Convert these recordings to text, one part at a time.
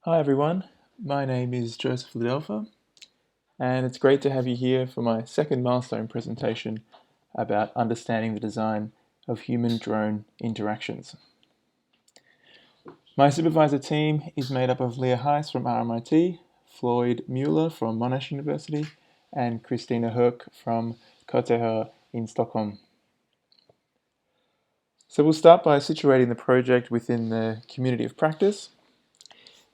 Hi everyone, my name is Joseph Lidelfa, and it's great to have you here for my second milestone presentation about understanding the design of human-drone interactions. My supervisor team is made up of Leah Heiss from RMIT, Floyd Mueller from Monash University, and Christina Höök from KTH in Stockholm. So we'll start by situating the project within the community of practice.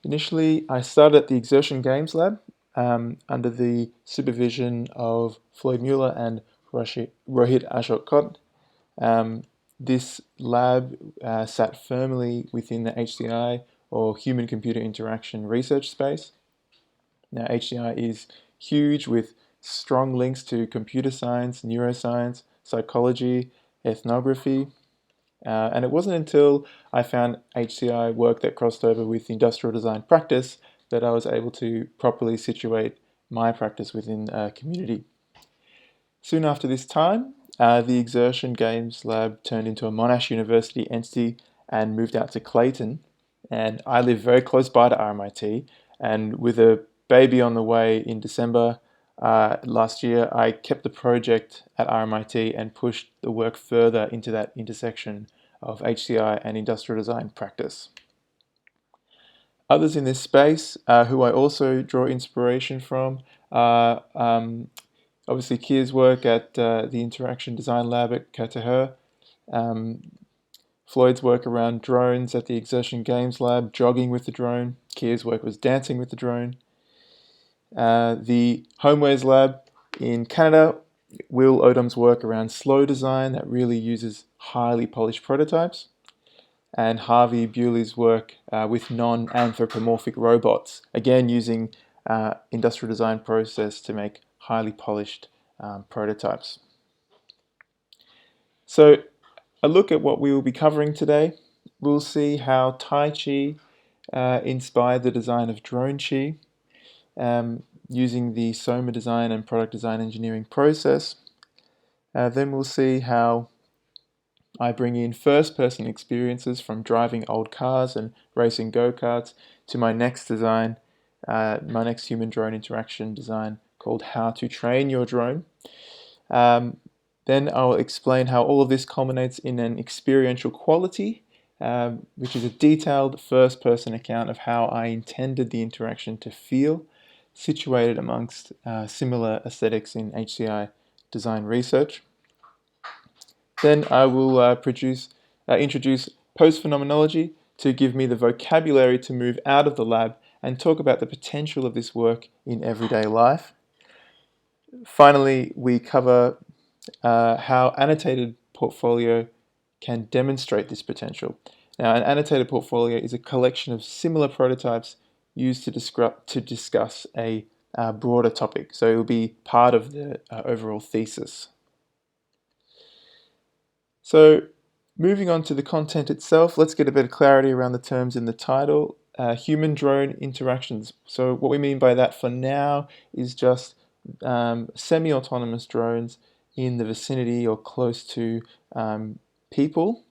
Initially, I started at the Exertion Games Lab under the supervision of Floyd Mueller and Rohit Ashok Kot. This lab sat firmly within the HCI, or Human-Computer Interaction research space. Now, HCI is huge with strong links to computer science, neuroscience, psychology, ethnography, and it wasn't until I found HCI work that crossed over with industrial design practice that I was able to properly situate my practice within a community. Soon after this time, the Exertion Games Lab turned into a Monash University entity and moved out to Clayton. And I live very close by to RMIT, and with a baby on the way in December last year, I kept the project at RMIT and pushed the work further into that intersection of HCI and industrial design practice. Others in this space who I also draw inspiration from are obviously Kier's work at the Interaction Design Lab at KTH, Floyd's work around drones at the Exertion Games Lab, jogging with the drone. Kier's work was dancing with the drone. The Homewares Lab in Canada, Will Odom's work around slow design that really uses highly polished prototypes. And Harvey Bewley's work with non-anthropomorphic robots, again using industrial design process to make highly polished prototypes. So a look at what we will be covering today. We'll see how Tai Chi inspired the design of Drone Chi using the Soma Design and product design engineering process. Then we'll see how I bring in first-person experiences from driving old cars and racing go-karts to my next design, my next human-drone interaction design called How to Train Your Drone. Then I'll explain how all of this culminates in an experiential quality, which is a detailed first-person account of how I intended the interaction to feel, situated amongst similar aesthetics in HCI design research. Then I will introduce post-phenomenology to give me the vocabulary to move out of the lab and talk about the potential of this work in everyday life. Finally, we cover how Annotated Portfolio can demonstrate this potential. Now, an annotated portfolio is a collection of similar prototypes used to discuss a broader topic. So it will be part of the overall thesis. So moving on to the content itself, let's get a bit of clarity around the terms in the title. Human-drone interactions. So what we mean by that for now is just semi-autonomous drones in the vicinity or close to people,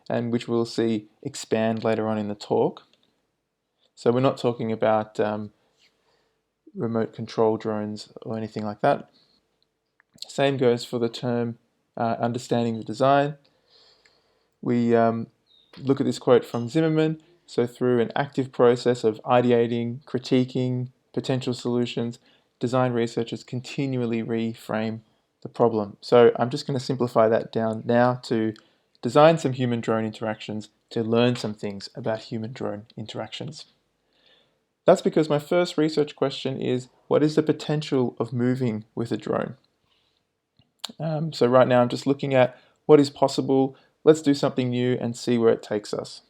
and which we'll see expand later on in the talk. So we're not talking about remote control drones or anything like that. Same goes for the term understanding the design. We look at this quote from Zimmerman. So through an active process of ideating, critiquing potential solutions, design researchers continually reframe the problem. So I'm just going to simplify that down now to design some human-drone interactions to learn some things about human-drone interactions. That's because my first research question is, what is the potential of moving with a drone? So right now I'm just looking at what is possible. Let's do something new and see where it takes us.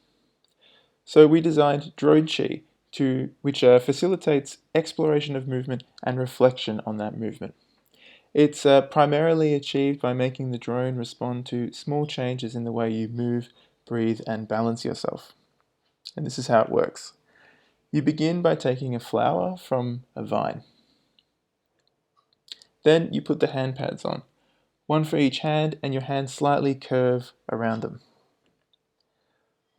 So we designed Drone Chi, which facilitates exploration of movement and reflection on that movement. It's primarily achieved by making the drone respond to small changes in the way you move, breathe, and balance yourself. And this is how it works. You begin by taking a flower from a vine. Then you put the hand pads on, one for each hand, and your hands slightly curve around them.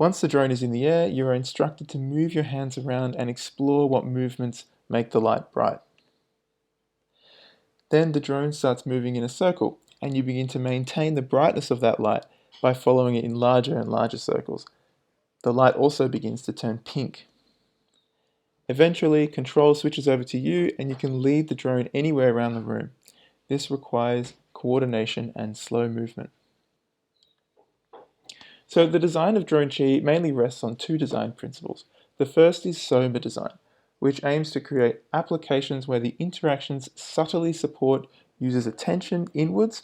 Once the drone is in the air, you are instructed to move your hands around and explore what movements make the light bright. Then the drone starts moving in a circle, and you begin to maintain the brightness of that light by following it in larger and larger circles. The light also begins to turn pink. Eventually, control switches over to you, and you can lead the drone anywhere around the room. This requires coordination and slow movement. So the design of Drone Chi mainly rests on two design principles. The first is Soma Design, which aims to create applications where the interactions subtly support users' attention inwards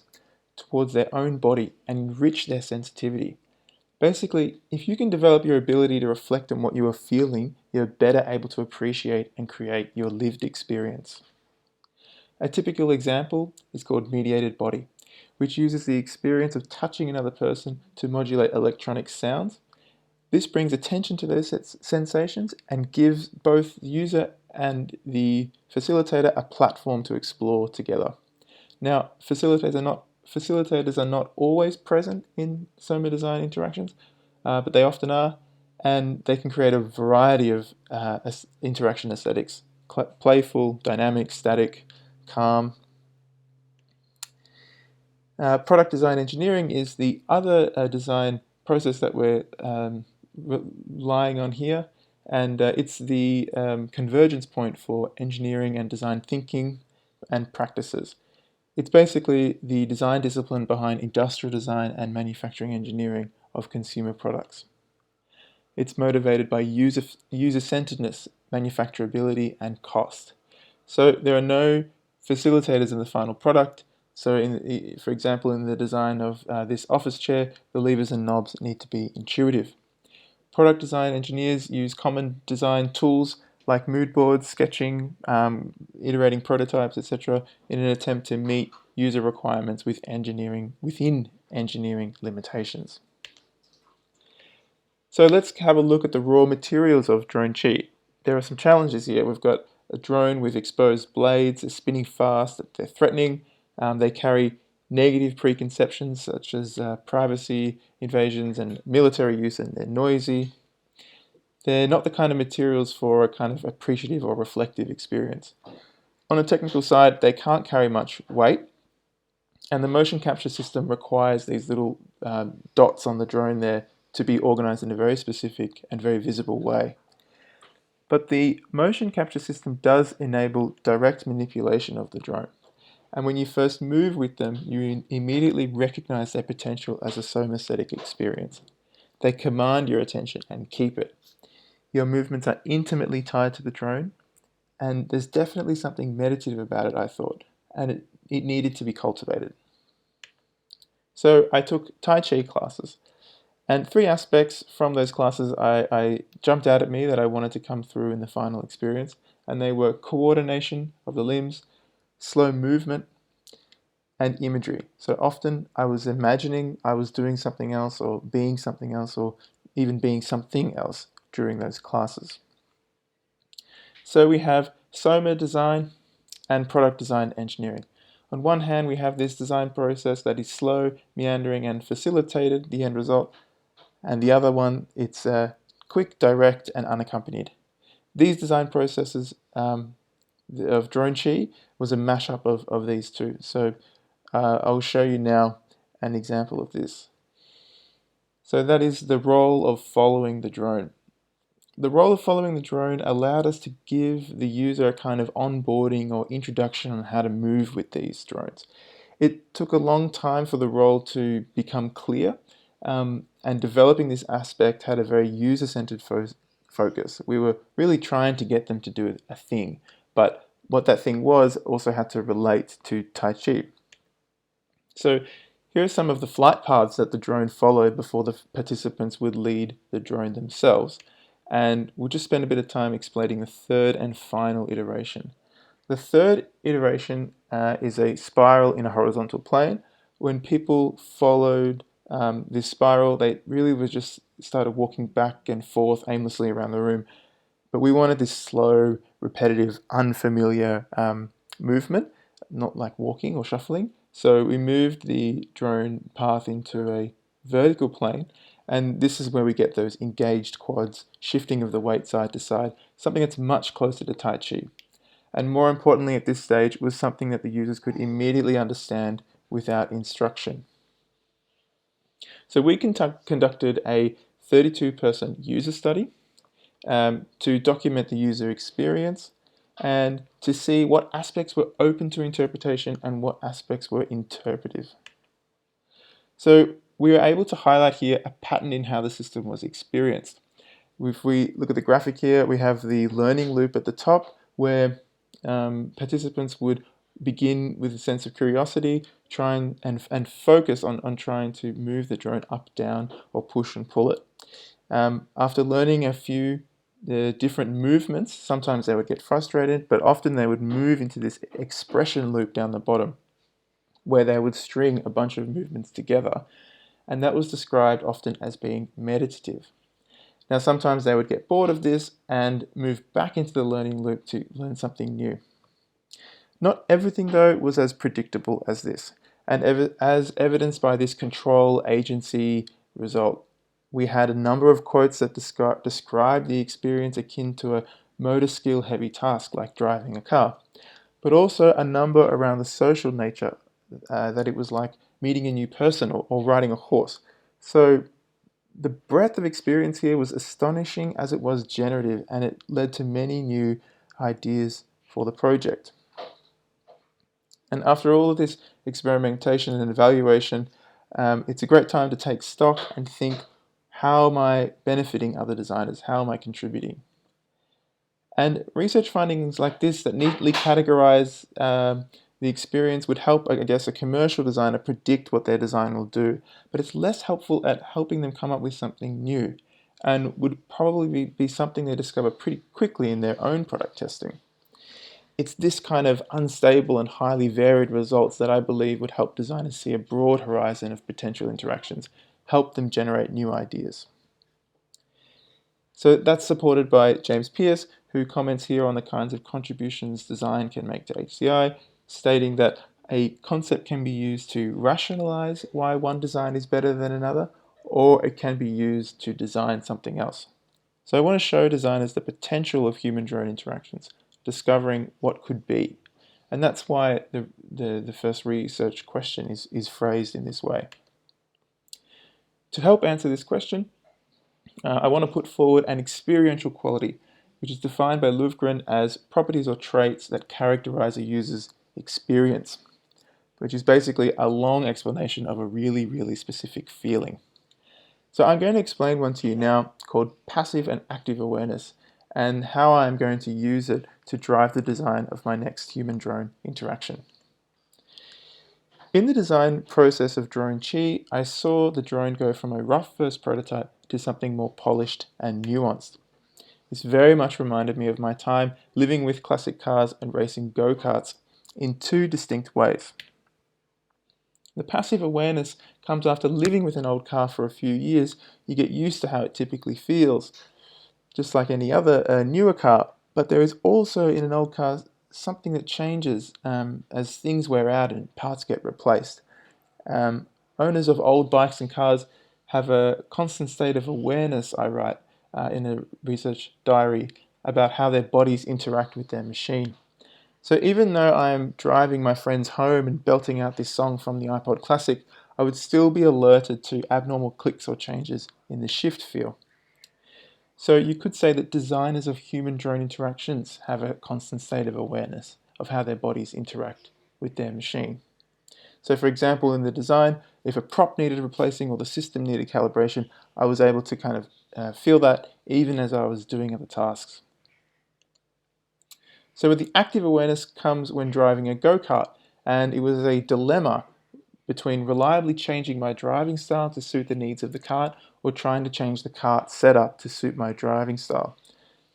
towards their own body and enrich their sensitivity. Basically, if you can develop your ability to reflect on what you are feeling, you're better able to appreciate and create your lived experience. A typical example is called mediated body, which uses the experience of touching another person to modulate electronic sounds. This brings attention to those sensations and gives both the user and the facilitator a platform to explore together. Now, facilitators are not always present in Soma Design interactions, but they often are, and they can create a variety of interaction aesthetics: playful, dynamic, static, calm. Product design engineering is the other design process that we're relying on here, and it's the convergence point for engineering and design thinking and practices. It's basically the design discipline behind industrial design and manufacturing engineering of consumer products. It's motivated by user-centeredness, manufacturability, and cost. So there are no facilitators in the final product. So for example, in the design of this office chair, the levers and knobs need to be intuitive. Product design engineers use common design tools like mood boards, sketching, iterating prototypes, etc., in an attempt to meet user requirements within engineering limitations. So let's have a look at the raw materials of Drone Chi. There are some challenges here. We've got a drone with exposed blades, they're spinning fast, they're threatening, they carry negative preconceptions such as privacy invasions and military use, and they're noisy. They're not the kind of materials for a kind of appreciative or reflective experience. On a technical side, they can't carry much weight, and the motion capture system requires these little dots on the drone there to be organized in a very specific and very visible way. But the motion capture system does enable direct manipulation of the drone. And when you first move with them, you immediately recognize their potential as a somaesthetic experience. They command your attention and keep it. Your movements are intimately tied to the drone, and there's definitely something meditative about it, I thought, and it needed to be cultivated. So I took Tai Chi classes, and three aspects from those classes I jumped out at me that I wanted to come through in the final experience, and they were coordination of the limbs, slow movement, and imagery. So often I was imagining I was doing something else or being something else or even being something else during those classes. So we have Soma Design and product design engineering. On one hand, we have this design process that is slow, meandering, and facilitated, the end result. And the other one, it's quick, direct, and unaccompanied. These design processes of Drone Chi was a mashup of these two. So I'll show you now an example of this. So that is the role of following the drone. The role of following the drone allowed us to give the user a kind of onboarding or introduction on how to move with these drones. It took a long time for the role to become clear, and developing this aspect had a very user-centered focus. We were really trying to get them to do a thing, but what that thing was also had to relate to Tai Chi. So here are some of the flight paths that the drone followed before the participants would lead the drone themselves. And we'll just spend a bit of time explaining the third and final iteration. The third iteration is a spiral in a horizontal plane. When people followed this spiral, they really was just started walking back and forth aimlessly around the room. But we wanted this slow, repetitive, unfamiliar movement, not like walking or shuffling. So we moved the drone path into a vertical plane, And this is where we get those engaged quads, shifting of the weight side to side, something that's much closer to Tai Chi. And more importantly at this stage was something that the users could immediately understand without instruction. So we conducted a 32-person user study to document the user experience and to see what aspects were open to interpretation and what aspects were interpretive. So we were able to highlight here a pattern in how the system was experienced. If we look at the graphic here, we have the learning loop at the top where participants would begin with a sense of curiosity, try and focus on trying to move the drone up, down, or push and pull it. After learning a few different movements, sometimes they would get frustrated, but often they would move into this expression loop down the bottom, where they would string a bunch of movements together, and that was described often as being meditative. Now, sometimes they would get bored of this and move back into the learning loop to learn something new. Not everything, though, was as predictable as this, and as evidenced by this control agency result. We had a number of quotes that describe the experience akin to a motor skill heavy task like driving a car, but also a number around the social nature, that it was like meeting a new person or riding a horse. So the breadth of experience here was astonishing as it was generative, and it led to many new ideas for the project. And after all of this experimentation and evaluation, it's a great time to take stock and think, how am I benefiting other designers? How am I contributing? And research findings like this that neatly categorize the experience would help, I guess, a commercial designer predict what their design will do, but it's less helpful at helping them come up with something new and would probably be something they discover pretty quickly in their own product testing. It's this kind of unstable and highly varied results that I believe would help designers see a broad horizon of potential interactions, help them generate new ideas. So that's supported by James Pearce, who comments here on the kinds of contributions design can make to HCI, stating that a concept can be used to rationalize why one design is better than another, or it can be used to design something else. So I want to show designers the potential of human-drone interactions, discovering what could be. And that's why the first research question is phrased in this way. To help answer this question, I want to put forward an experiential quality, which is defined by Löfgren as properties or traits that characterize a user's experience, which is basically a long explanation of a really, really specific feeling. So I'm going to explain one to you now called passive and active awareness, and how I'm going to use it to drive the design of my next human-drone interaction. In the design process of Drone Chi, I saw the drone go from a rough first prototype to something more polished and nuanced. This very much reminded me of my time living with classic cars and racing go-karts in two distinct ways. The passive awareness comes after living with an old car for a few years. You get used to how it typically feels, just like any other newer car. But there is also in an old car something that changes as things wear out and parts get replaced. Owners of old bikes and cars have a constant state of awareness, I write in a research diary, about how their bodies interact with their machine. So even though I'm driving my friends home and belting out this song from the iPod Classic, I would still be alerted to abnormal clicks or changes in the shift feel. So you could say that designers of human-drone interactions have a constant state of awareness of how their bodies interact with their machine. So for example, in the design, if a prop needed replacing or the system needed calibration, I was able to kind of feel that even as I was doing other tasks. So with the active awareness comes when driving a go-kart, and it was a dilemma between reliably changing my driving style to suit the needs of the kart or trying to change the kart setup to suit my driving style.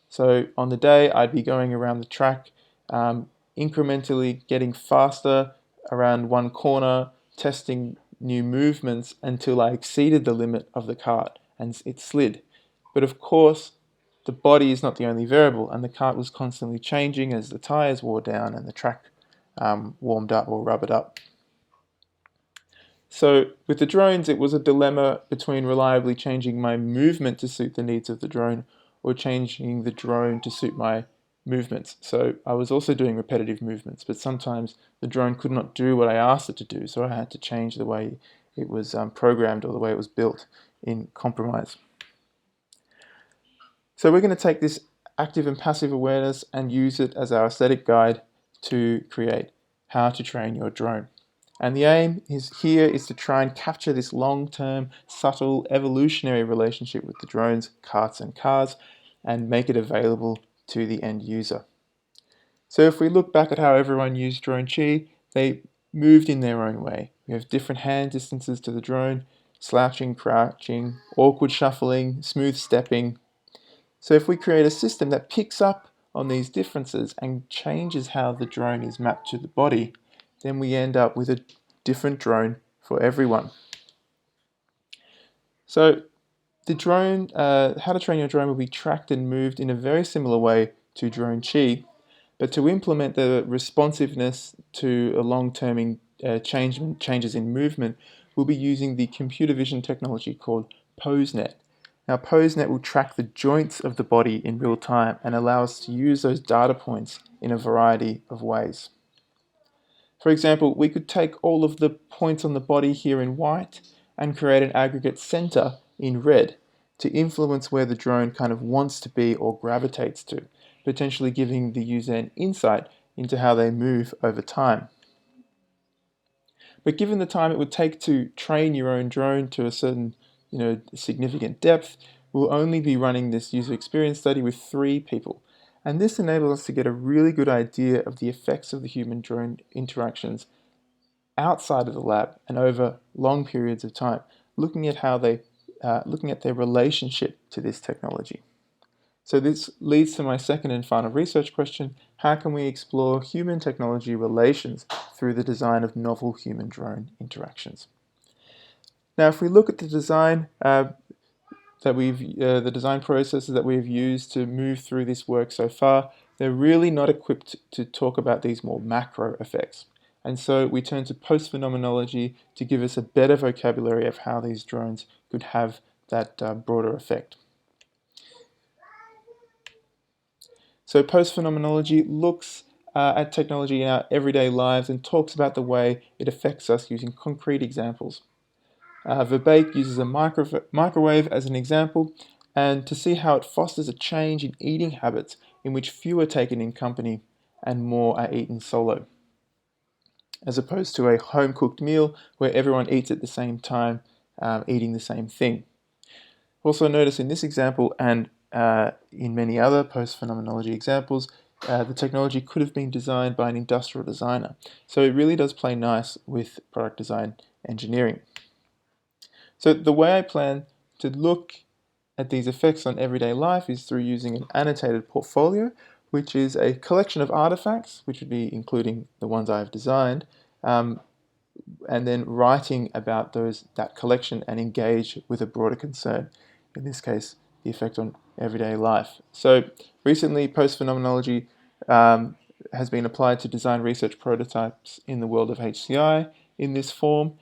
So on the day, I'd be going around the track, incrementally getting faster around one corner, testing new movements until I exceeded the limit of the kart and it slid. But of course, the body is not the only variable, and the kart was constantly changing as the tires wore down and the track warmed up or rubbered up. So with the drones, it was a dilemma between reliably changing my movement to suit the needs of the drone or changing the drone to suit my movements. So I was also doing repetitive movements, but sometimes the drone could not do what I asked it to do, so I had to change the way it was programmed or the way it was built in compromise. So we're going to take this active and passive awareness and use it as our aesthetic guide to create how to train your drone. And the aim is to try and capture this long-term, subtle, evolutionary relationship with the drones, carts and cars, and make it available to the end user. So if we look back at how everyone used drone chi, they moved in their own way. We have different hand distances to the drone, slouching, crouching, awkward shuffling, smooth stepping. So if we create a system that picks up on these differences and changes how the drone is mapped to the body, then we end up with a different drone for everyone. So the drone, how to train your drone will be tracked and moved in a very similar way to drone chi, but to implement the responsiveness to a long-term changes in movement, we'll be using the computer vision technology called PoseNet. Now, PoseNet will track the joints of the body in real time and allow us to use those data points in a variety of ways. For example, we could take all of the points on the body here in white and create an aggregate center in red to influence where the drone kind of wants to be or gravitates to, potentially giving the user an insight into how they move over time. But given the time it would take to train your own drone to a certain, significant depth, we'll only be running this user experience study with 3 people. And this enables us to get a really good idea of the effects of the human-drone interactions outside of the lab and over long periods of time, looking at their relationship to this technology. So this leads to my second and final research question: how can we explore human-technology relations through the design of novel human-drone interactions? Now, if we look at the design the design processes that we've used to move through this work so far, they're really not equipped to talk about these more macro effects. And so we turn to post-phenomenology to give us a better vocabulary of how these drones could have that broader effect. So post-phenomenology looks at technology in our everyday lives and talks about the way it affects us using concrete examples. Verbake uses a microwave as an example, and to see how it fosters a change in eating habits in which few are taken in company and more are eaten solo, as opposed to a home-cooked meal where everyone eats at the same time, eating the same thing. Also notice in this example and in many other post-phenomenology examples, the technology could have been designed by an industrial designer. So it really does play nice with product design engineering. So the way I plan to look at these effects on everyday life is through using an annotated portfolio, which is a collection of artifacts, which would be including the ones I have designed, and then writing about that collection and engage with a broader concern, in this case, the effect on everyday life. So recently, post-phenomenology has been applied to design research prototypes in the world of HCI in this form.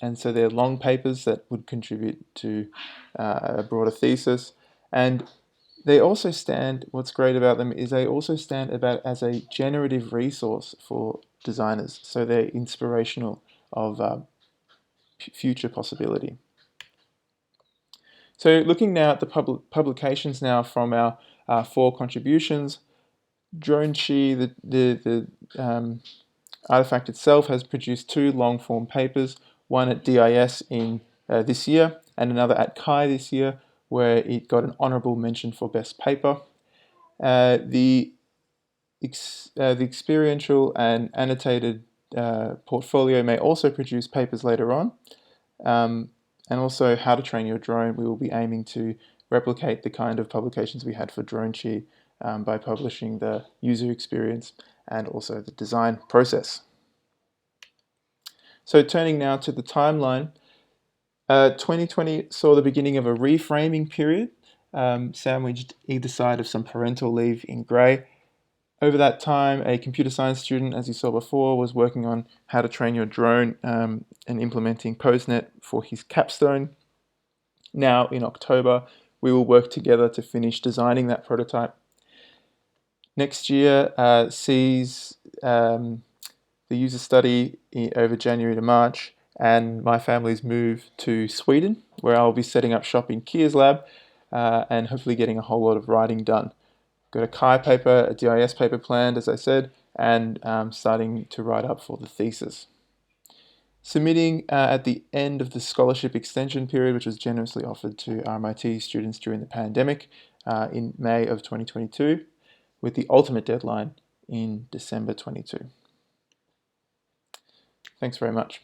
And so they're long papers that would contribute to a broader thesis. And they also what's great about them is they also stand about as a generative resource for designers. So they're inspirational of future possibility. So looking now at the publications now from our 4 contributions, Drone Chi, the artifact itself, has produced 2 long-form papers, one at DIS in this year and another at CHI this year, where it got an honourable mention for best paper. The experiential and annotated portfolio may also produce papers later on. And also how to train your drone, we will be aiming to replicate the kind of publications we had for Drone Chi by publishing the user experience and also the design process. So turning now to the timeline, 2020 saw the beginning of a reframing period, sandwiched either side of some parental leave in grey. Over that time, a computer science student, as you saw before, was working on how to train your drone and implementing PostNet for his capstone. Now, in October, we will work together to finish designing that prototype. Next year sees the user study over January to March, and my family's move to Sweden, where I'll be setting up shop in Kia's lab and hopefully getting a whole lot of writing done. Got a Chi paper, a DIS paper planned, as I said, and starting to write up for the thesis. Submitting at the end of the scholarship extension period, which was generously offered to RMIT students during the pandemic in May of 2022, with the ultimate deadline in December 22. Thanks very much.